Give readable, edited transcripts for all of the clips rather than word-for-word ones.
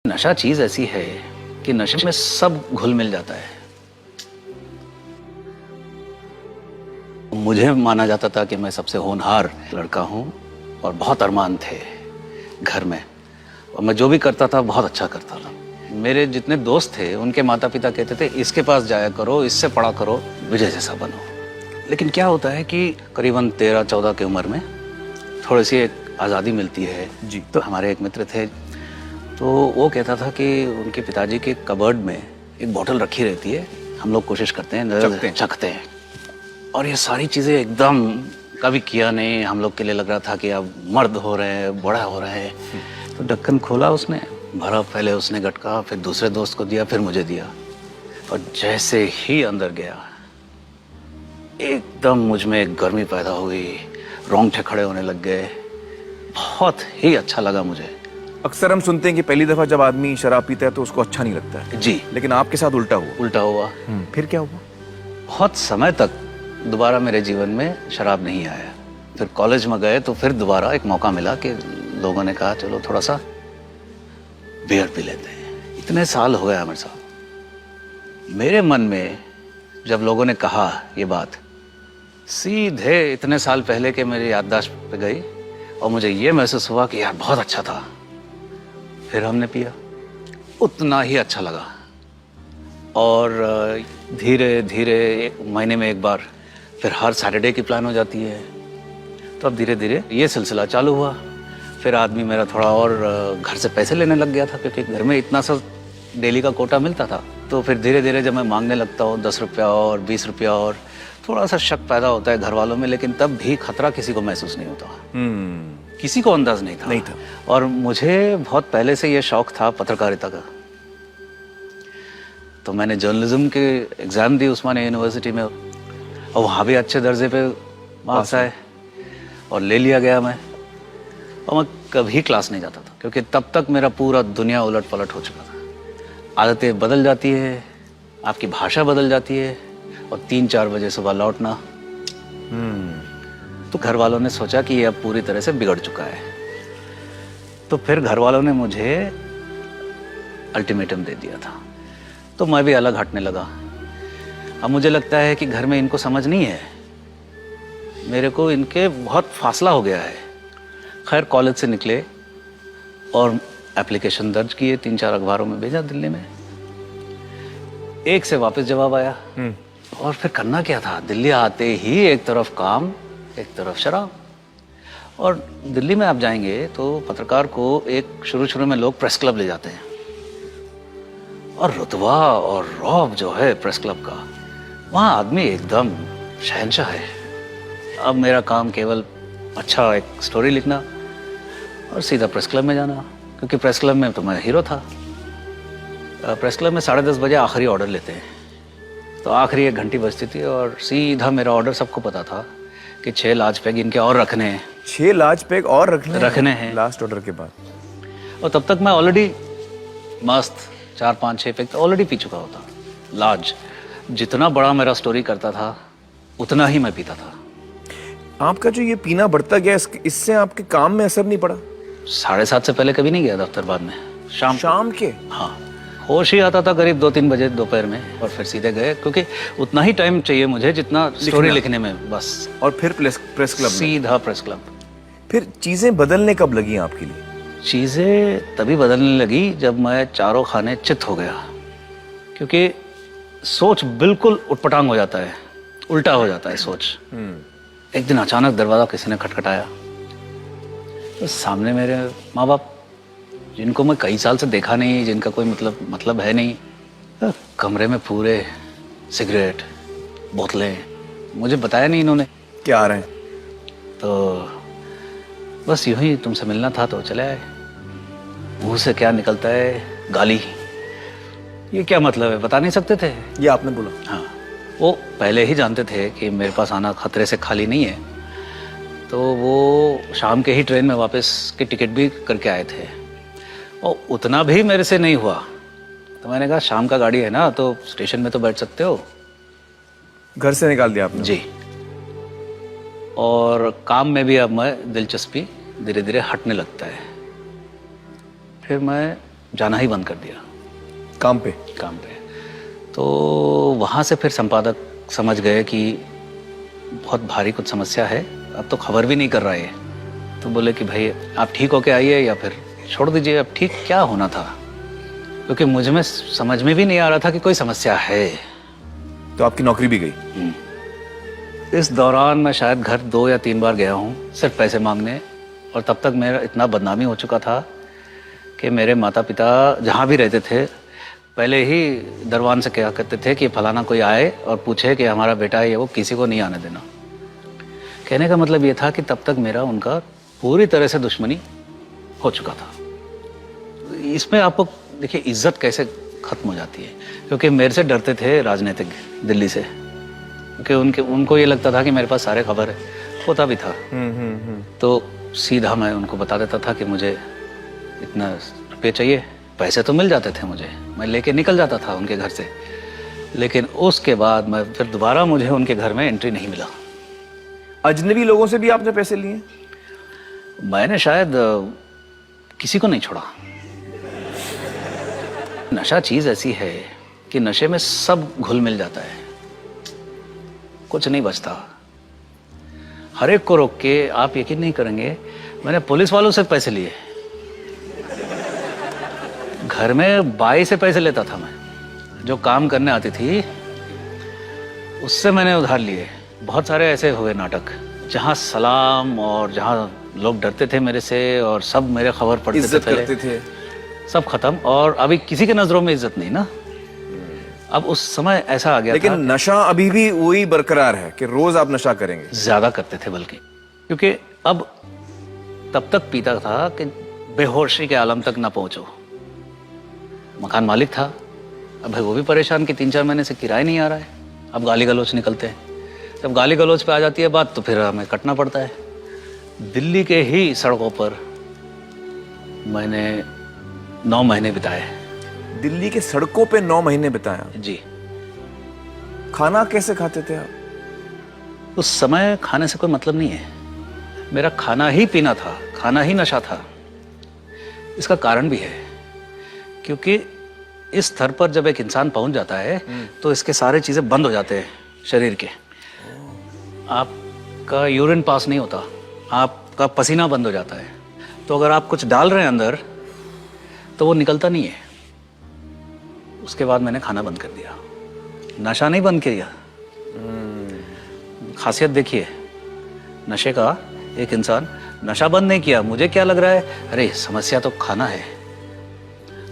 नशा चीज ऐसी है कि नशे में सब घुल मिल जाता है। मुझे माना जाता था कि मैं सबसे होनहार लड़का हूँ और बहुत अरमान थे घर में, और मैं जो भी करता था बहुत अच्छा करता था। मेरे जितने दोस्त थे उनके माता पिता कहते थे इसके पास जाया करो, इससे पढ़ा करो, विजय जैसा बनो। लेकिन क्या होता है कि करीबन 13-14 की उम्र में थोड़ी सी एक आज़ादी मिलती है जी। तो हमारे एक मित्र थे, तो वो कहता था कि उनके पिताजी के कबर्ड में एक बोतल रखी रहती है, हम लोग कोशिश करते हैं चखते हैं, और ये सारी चीज़ें एकदम कभी किया नहीं। हम लोग के लिए लग रहा था कि अब मर्द हो रहे हैं, बड़ा हो रहे हैं। तो ढक्कन खोला उसने, भरा, पहले उसने गटका, फिर दूसरे दोस्त को दिया, फिर मुझे दिया, और जैसे ही अंदर गया एकदम मुझ में एक गर्मी पैदा हुई, रोंगटे खड़े होने लग गए। बहुत ही अच्छा लगा मुझे। अक्सर हम सुनते हैं कि पहली दफा जब आदमी शराब पीता है तो उसको अच्छा नहीं लगता है जी, लेकिन आपके साथ उल्टा हुआ। उल्टा हुआ। फिर क्या हुआ? बहुत समय तक दोबारा मेरे जीवन में शराब नहीं आया। फिर कॉलेज में गए तो फिर दोबारा एक मौका मिला कि लोगों ने कहा चलो थोड़ा सा बियर पी लेते हैं। इतने साल हो गया मेरे साथ। मेरे मन में जब लोगों ने कहा ये बात, सीधे इतने साल पहले के मेरी याददाश्त पे गई और मुझे ये महसूस हुआ कि यार बहुत अच्छा था। फिर हमने पिया, उतना ही अच्छा लगा, और धीरे धीरे एक महीने में एक बार, फिर हर सैटरडे की प्लान हो जाती है। तो अब धीरे धीरे ये सिलसिला चालू हुआ। फिर आदमी मेरा थोड़ा और घर से पैसे लेने लग गया था, क्योंकि घर में इतना सा डेली का कोटा मिलता था। तो फिर धीरे धीरे जब मैं मांगने लगता हूँ 10 रुपया और 20 रुपया, और थोड़ा सा शक पैदा होता है घर वालों में, लेकिन तब भी खतरा किसी को महसूस नहीं होता। किसी को अंदाज नहीं था। और मुझे बहुत पहले से ये शौक था पत्रकारिता का। तो मैंने जर्नलिज्म के एग्ज़ाम दी उस्मानिया यूनिवर्सिटी में, और वहाँ भी अच्छे दर्जे पे मार्क्स आए और ले लिया गया मैं। और मैं कभी क्लास नहीं जाता था, क्योंकि तब तक मेरा पूरा दुनिया उलट पलट हो चुका था। आदतें बदल जाती है, आपकी भाषा बदल जाती है, और 3-4 बजे सुबह लौटना। तो घर वालों ने सोचा कि ये अब पूरी तरह से बिगड़ चुका है। तो फिर घर वालों ने मुझे अल्टीमेटम दे दिया था। तो मैं भी अलग हटने लगा। अब मुझे लगता है कि घर में इनको समझ नहीं है, मेरे को इनके बहुत फासला हो गया है। खैर कॉलेज से निकले और एप्लीकेशन दर्ज किए, 3-4 अखबारों में भेजा दिल्ली में। एक से वापस जवाब आया। और फिर करना क्या था, दिल्ली आते ही एक तरफ काम, एक तरफ शराब। और दिल्ली में आप जाएंगे तो पत्रकार को एक शुरू में लोग प्रेस क्लब ले जाते हैं, और रुतबा और रौब जो है प्रेस क्लब का, वहाँ आदमी एकदम शहंशाह है। अब मेरा काम केवल अच्छा एक स्टोरी लिखना और सीधा प्रेस क्लब में जाना, क्योंकि प्रेस क्लब में तो मैं हीरो था। प्रेस क्लब में 10:30 बजे आखिरी ऑर्डर लेते हैं, तो आखिरी 1 घंटी बजती थी, और सीधा मेरा ऑर्डर सबको पता था कि 6 लार्ज पैग इनके और रखने हैं। 6 लार्ज पैग और रखने हैं लास्ट ऑर्डर के बाद। और तब तक मैं ऑलरेडी मस्त 4-5-6 पैग ऑलरेडी पी चुका होता। लार्ज, जितना बड़ा मेरा स्टोरी करता था उतना ही मैं पीता था। आपका जो ये पीना बढ़ता गया, इससे आपके काम में असर नहीं पड़ा? 7:30 से पहले कभी नहीं गया दफ्तर। बाद में शाम के हाँ, होश ही आता था करीब 2-3 बजे दोपहर में, और फिर सीधे गए, क्योंकि उतना ही टाइम चाहिए मुझे जितना स्टोरी लिखने में, बस। और फिर प्रेस क्लब, सीधा प्रेस क्लब। फिर चीजें बदलने कब लगी आपके लिए? चीजें तभी बदलने लगी जब मैं चारों खाने चित हो गया, क्योंकि सोच बिल्कुल उटपटांग हो जाता है, उल्टा हो जाता है सोच। एक दिन अचानक दरवाजा किसी ने खटखटाया, तो सामने मेरे माँ बाप, जिनको मैं कई साल से देखा नहीं, जिनका कोई मतलब है नहीं, कमरे में पूरे सिगरेट, बोतलें, मुझे बताया नहीं इन्होंने क्या आ रहे हैं। तो बस यूं ही तुमसे मिलना था तो चले आए। मुंह से क्या निकलता है, गाली। ये क्या मतलब है, बता नहीं सकते थे? ये आपने बोला? हाँ, वो पहले ही जानते थे कि मेरे पास आना खतरे से खाली नहीं है, तो वो शाम के ही ट्रेन में वापस की टिकट भी करके आए थे। और उतना भी मेरे से नहीं हुआ, तो मैंने कहा शाम का गाड़ी है ना, तो स्टेशन में तो बैठ सकते हो। घर से निकाल दिया आपने? जी। और काम में भी अब मैं दिलचस्पी धीरे धीरे हटने लगता है। फिर मैं जाना ही बंद कर दिया काम पे? काम पे। तो वहाँ से फिर संपादक समझ गए कि बहुत भारी कुछ समस्या है, अब तो खबर भी नहीं कर रहा है। तो बोले कि भाई आप ठीक होके आइए या फिर छोड़ दीजिए। अब ठीक क्या होना था, क्योंकि मुझ में समझ में भी नहीं आ रहा था कि कोई समस्या है। तो आपकी नौकरी भी गई? इस दौरान मैं शायद घर 2 या 3 बार गया हूँ सिर्फ पैसे मांगने, और तब तक मेरा इतना बदनामी हो चुका था कि मेरे माता पिता जहाँ भी रहते थे पहले ही दरवान से क्या करते थे कि फलाना कोई आए और पूछे कि हमारा बेटा है, वो किसी को नहीं आने देना। कहने का मतलब ये था कि तब तक मेरा उनका पूरी तरह से दुश्मनी हो चुका था। इसमें आपको देखिए इज्जत कैसे खत्म हो जाती है, क्योंकि मेरे से डरते थे राजनीतिक दिल्ली से, क्योंकि उनको ये लगता था कि मेरे पास सारे खबर है, होता भी था। तो सीधा मैं उनको बता देता था कि मुझे इतना रुपये चाहिए। पैसे तो मिल जाते थे मुझे, मैं लेके निकल जाता था उनके घर से, लेकिन उसके बाद मैं फिर दोबारा मुझे उनके घर में एंट्री नहीं मिला। अजनबी लोगों से भी आपने पैसे लिए? मैंने शायद किसी को नहीं छोड़ा। नशा चीज ऐसी है कि नशे में सब घुल मिल जाता है, कुछ नहीं बचता। हर एक को रोक के, आप यकीन नहीं करेंगे, मैंने पुलिस वालों से पैसे लिए। घर में बाई से पैसे लेता था मैं, जो काम करने आती थी उससे मैंने उधार लिए। बहुत सारे ऐसे हुए नाटक जहां सलाम और जहां लोग डरते थे मेरे से और सब मेरे खबर पढ़ते इज्जत थे, करते थे, सब खत्म। और अभी किसी के नजरों में इज्जत नहीं ना। अब उस समय ऐसा आ गया लेकिन था, नशा अभी भी वही बरकरार है कि रोज आप नशा करेंगे? ज्यादा करते थे बल्कि, क्योंकि अब तब तक पीता था कि बेहोशी के आलम तक ना पहुंचो। मकान मालिक था, अब भाई वो भी परेशान कि 3-4 महीने से किराया नहीं आ रहा है। अब गाली गलौज निकलते हैं, जब गाली गलौज पे आ जाती है बात तो फिर हमें कटना पड़ता है। दिल्ली के ही सड़कों पर मैंने 9 महीने बिताए। दिल्ली के सड़कों पे 9 महीने बिताया? जी। खाना कैसे खाते थे आप? उस समय खाने से कोई मतलब नहीं है, मेरा खाना ही पीना था, खाना ही नशा था। इसका कारण भी है, क्योंकि इस स्तर पर जब एक इंसान पहुंच जाता है तो इसके सारे चीजें बंद हो जाते हैं शरीर के। आपका यूरिन पास नहीं होता, आपका पसीना बंद हो जाता है। तो अगर आप कुछ डाल रहे हैं अंदर तो वो निकलता नहीं है। उसके बाद मैंने खाना बंद कर दिया, नशा नहीं बंद किया। खासियत देखिए नशे का, एक इंसान नशा बंद नहीं किया, मुझे क्या लग रहा है, अरे समस्या तो खाना है।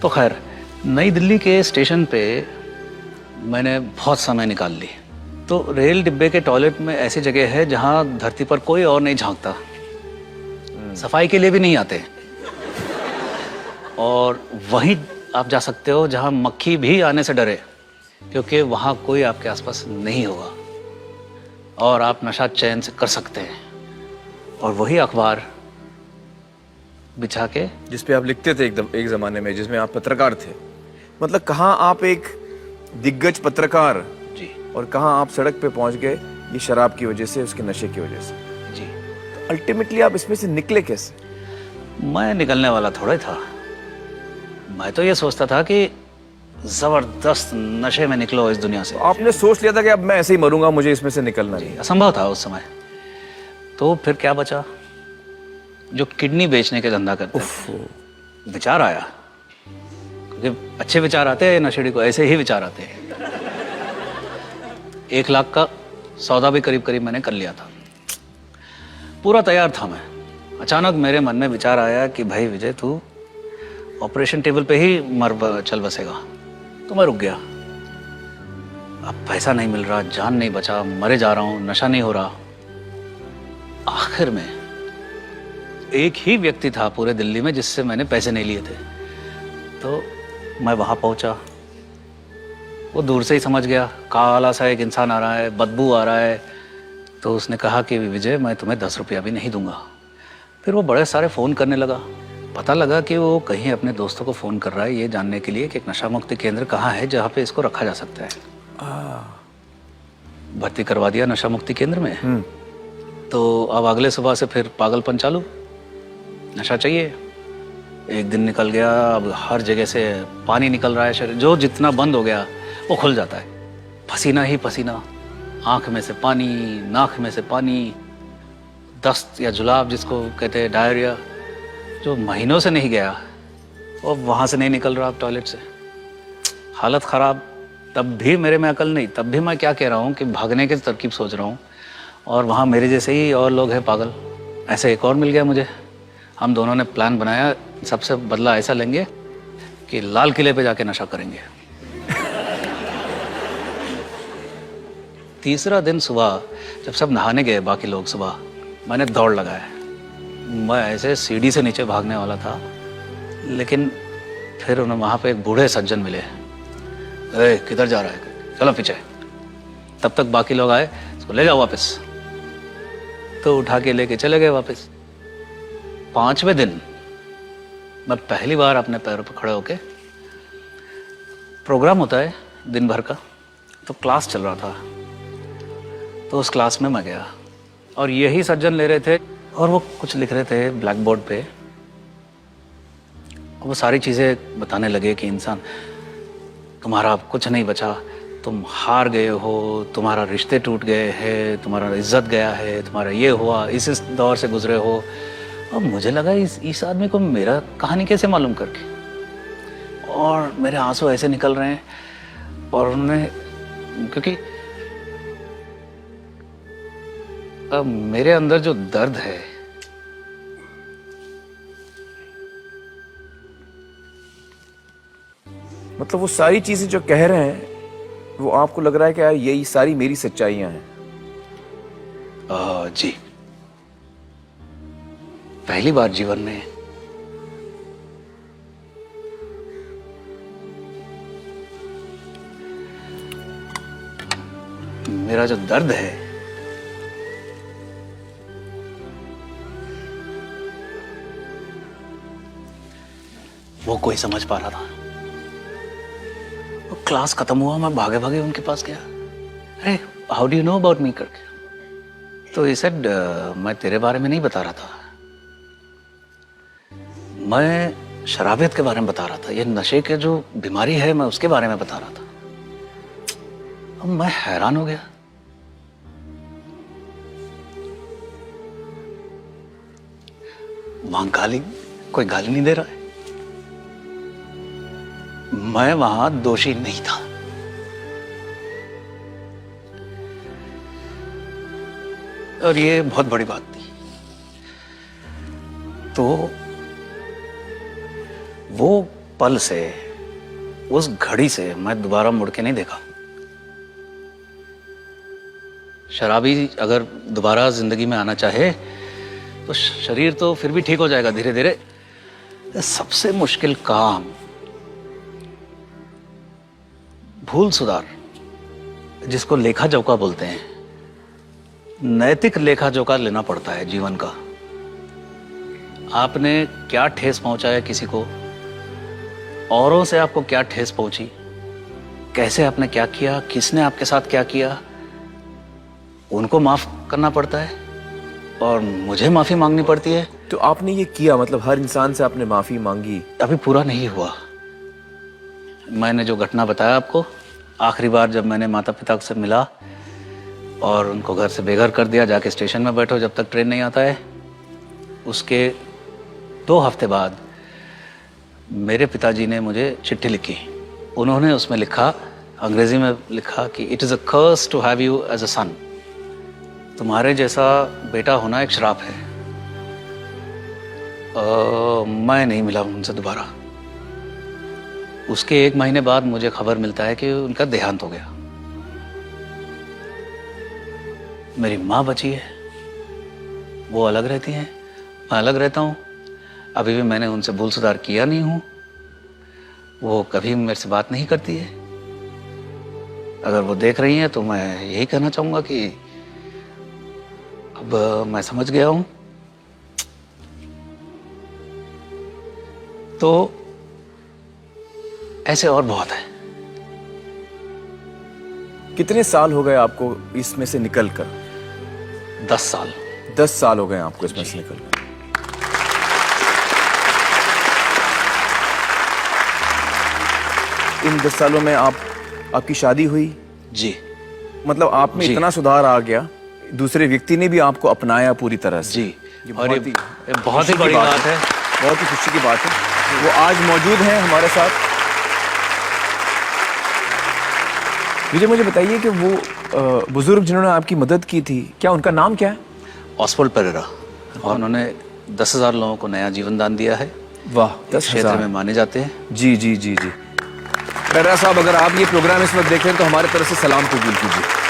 तो खैर नई दिल्ली के स्टेशन पे मैंने बहुत समय निकाल ली। तो रेल डिब्बे के टॉयलेट में ऐसी जगह है जहां धरती पर कोई और नहीं झांकता, सफाई के लिए भी नहीं आते, और वहीं आप जा सकते हो जहां मक्खी भी आने से डरे, क्योंकि वहां कोई आपके आसपास नहीं होगा और आप नशा चैन से कर सकते हैं। और वही अखबार बिछा के, जिसपे आप लिखते थे एकदम एक जमाने में, जिसमें आप पत्रकार थे, मतलब कहाँ आप एक दिग्गज पत्रकार जी और कहाँ आप सड़क पे पहुंच गए ये शराब की वजह से, उसके नशे की वजह से। जी, तो अल्टीमेटली आप इसमें से निकले कैसे? मैं निकलने वाला थोड़ा ही था। मैं तो ये सोचता था कि जबरदस्त नशे में निकलो इस दुनिया से। तो आपने सोच लिया था कि अब मैं ऐसे ही मरूंगा, मुझे इसमें से निकलना नहीं? असंभव था उस समय। तो फिर क्या बचा, जो किडनी बेचने के धंधा करते हैं। विचार आया, क्योंकि अच्छे विचार आते हैं नशेड़ी को, ऐसे ही विचार आते हैं। 1 लाख का सौदा भी करीब करीब मैंने कर लिया था, पूरा तैयार था मैं। अचानक मेरे मन में विचार आया कि भाई विजय, तू ऑपरेशन टेबल पे ही चल बसेगा। तो मैं रुक गया। अब पैसा नहीं मिल रहा, जान नहीं बचा, मरे जा रहा हूं, नशा नहीं हो रहा। आखिर में एक ही व्यक्ति था पूरे दिल्ली में जिससे मैंने पैसे नहीं लिए थे। तो मैं वहां पहुंचा, वो दूर से ही समझ गया, काला सा एक इंसान आ रहा है, बदबू आ रहा है। तो उसने कहा कि विजय, मैं तुम्हें 10 रुपया भी नहीं दूंगा। फिर वो बड़े सारे फ़ोन करने लगा। पता लगा कि वो कहीं अपने दोस्तों को फ़ोन कर रहा है ये जानने के लिए कि एक नशा मुक्ति केंद्र कहाँ है जहाँ पे इसको रखा जा सकता है। भर्ती करवा दिया नशा मुक्ति केंद्र में। तो अब अगले सुबह से फिर पागलपन चालू, नशा चाहिए। एक दिन निकल गया, अब हर जगह से पानी निकल रहा है, शरीर जो जितना बंद हो गया वो खुल जाता है, पसीना ही पसीना, आंख में से पानी, नाक में से पानी, दस्त या जुलाब जिसको कहते हैं, डायरिया, जो महीनों से नहीं गया और वहां से नहीं निकल रहा अब टॉयलेट से, हालत खराब। तब भी मेरे में अकल नहीं, तब भी मैं क्या कह रहा हूँ कि भागने की तरकीब सोच रहा हूँ, और वहाँ मेरे जैसे ही और लोग हैं पागल। ऐसे एक और मिल गया मुझे, हम दोनों ने प्लान बनाया, सबसे बदला ऐसा लेंगे कि लाल किले पे जाके नशा करेंगे। तीसरा दिन सुबह जब सब नहाने गए बाकी लोग, सुबह मैंने दौड़ लगाया। मैं ऐसे सीढ़ी से नीचे भागने वाला था, लेकिन फिर उन्हें वहाँ पे एक बूढ़े सज्जन मिले। ए, किधर जा रहा है, चलो पीछे। तब तक बाकी लोग आए, इसको ले जाओ वापस। तो उठा के लेके चले गए वापस। 5वें दिन मैं पहली बार अपने पैरों पर खड़े होके, प्रोग्राम होता है दिन भर का, तो क्लास चल रहा था, तो उस क्लास में मैं गया और यही सज्जन ले रहे थे और वो कुछ लिख रहे थे ब्लैक बोर्ड पे। वो सारी चीज़ें बताने लगे कि इंसान, तुम्हारा अब कुछ नहीं बचा, तुम हार गए हो, तुम्हारा रिश्ते टूट गए हैं, तुम्हारा इज्जत गया है, तुम्हारा ये हुआ, इस दौर से गुजरे हो। और मुझे लगा इस आदमी को मेरा कहानी कैसे मालूम करके, और मेरे आंसू ऐसे निकल रहे हैं। और उन्होंने, क्योंकि अब मेरे अंदर जो दर्द है, मतलब वो सारी चीजें जो कह रहे हैं वो आपको लग रहा है कि यार यही सारी मेरी सच्चाइयां हैं? जी, पहली बार जीवन में मेरा जो दर्द है वो कोई समझ पा रहा था। वो क्लास खत्म हुआ, मैं भागे भागे उनके पास गया। अरे how do you know about me करके। तो ये सेड, मैं तेरे बारे में नहीं बता रहा था, मैं शराबियत के बारे में बता रहा था, ये नशे के जो बीमारी है मैं उसके बारे में बता रहा था। अब मैं हैरान हो गया। वहां गाली, कोई गाली नहीं दे रहा है, मैं वहां दोषी नहीं था। और ये बहुत बड़ी बात थी। तो वो पल से, उस घड़ी से मैं दोबारा मुड़ के नहीं देखा। शराबी अगर दोबारा जिंदगी में आना चाहे तो शरीर तो फिर भी ठीक हो जाएगा धीरे धीरे। सबसे मुश्किल काम भूल सुधार, जिसको लेखा जोखा बोलते हैं, नैतिक लेखा जोखा लेना पड़ता है जीवन का। आपने क्या ठेस पहुंचाया किसी को, औरों से आपको क्या ठेस पहुंची, कैसे आपने क्या किया, किसने आपके साथ क्या किया, उनको माफ करना पड़ता है और मुझे माफी मांगनी पड़ती है। तो आपने ये किया, मतलब हर इंसान से आपने माफी मांगी? अभी पूरा नहीं हुआ। मैंने जो घटना बताया आपको, आखिरी बार जब मैंने माता पिता से मिला और उनको घर से बेघर कर दिया, जाके स्टेशन में बैठो जब तक ट्रेन नहीं आता है, उसके 2 हफ्ते बाद मेरे पिताजी ने मुझे चिट्ठी लिखी। उन्होंने उसमें लिखा, अंग्रेजी में लिखा कि it is a curse to have you as a son. तुम्हारे जैसा बेटा होना एक श्राप है। मैं नहीं मिला उनसे दोबारा। उसके 1 महीने बाद मुझे खबर मिलता है कि उनका देहांत हो गया। मेरी माँ बची है, वो अलग रहती हैं, मैं अलग रहता हूँ। अभी भी मैंने उनसे भूल सुधार किया नहीं हूँ, वो कभी मेरे से बात नहीं करती है। अगर वो देख रही हैं तो मैं यही कहना चाहूँगा कि अब मैं समझ गया हूँ। तो ऐसे और बहुत है। कितने साल हो गए आपको इसमें से निकलकर? 10 साल। 10 साल हो गए आपको इसमें से निकलकर। इन 10 सालों में आपकी शादी हुई, जी मतलब आप में जी। इतना सुधार आ गया, दूसरे व्यक्ति ने भी आपको अपनाया पूरी तरह से। जी। और ये बहुत ही खुशी की बड़ी बात है। बहुत ही खुशी की बात है। वो आज मौजूद हैं हमारे साथ। मुझे बताइए कि वो बुजुर्ग जिन्होंने आपकी मदद की थी, क्या उनका नाम क्या है? ऑस्वल्ड पेरेरा, और उन्होंने 10,000 लोगों को नया जीवन दान दिया है। वाह, इस क्षेत्र में माने जाते हैं। जी जी जी जी। पेरेरा साहब, अगर आप ये प्रोग्राम इस वक्त देख रहे हैं तो हमारे तरफ से सलाम कबूल कीजिए।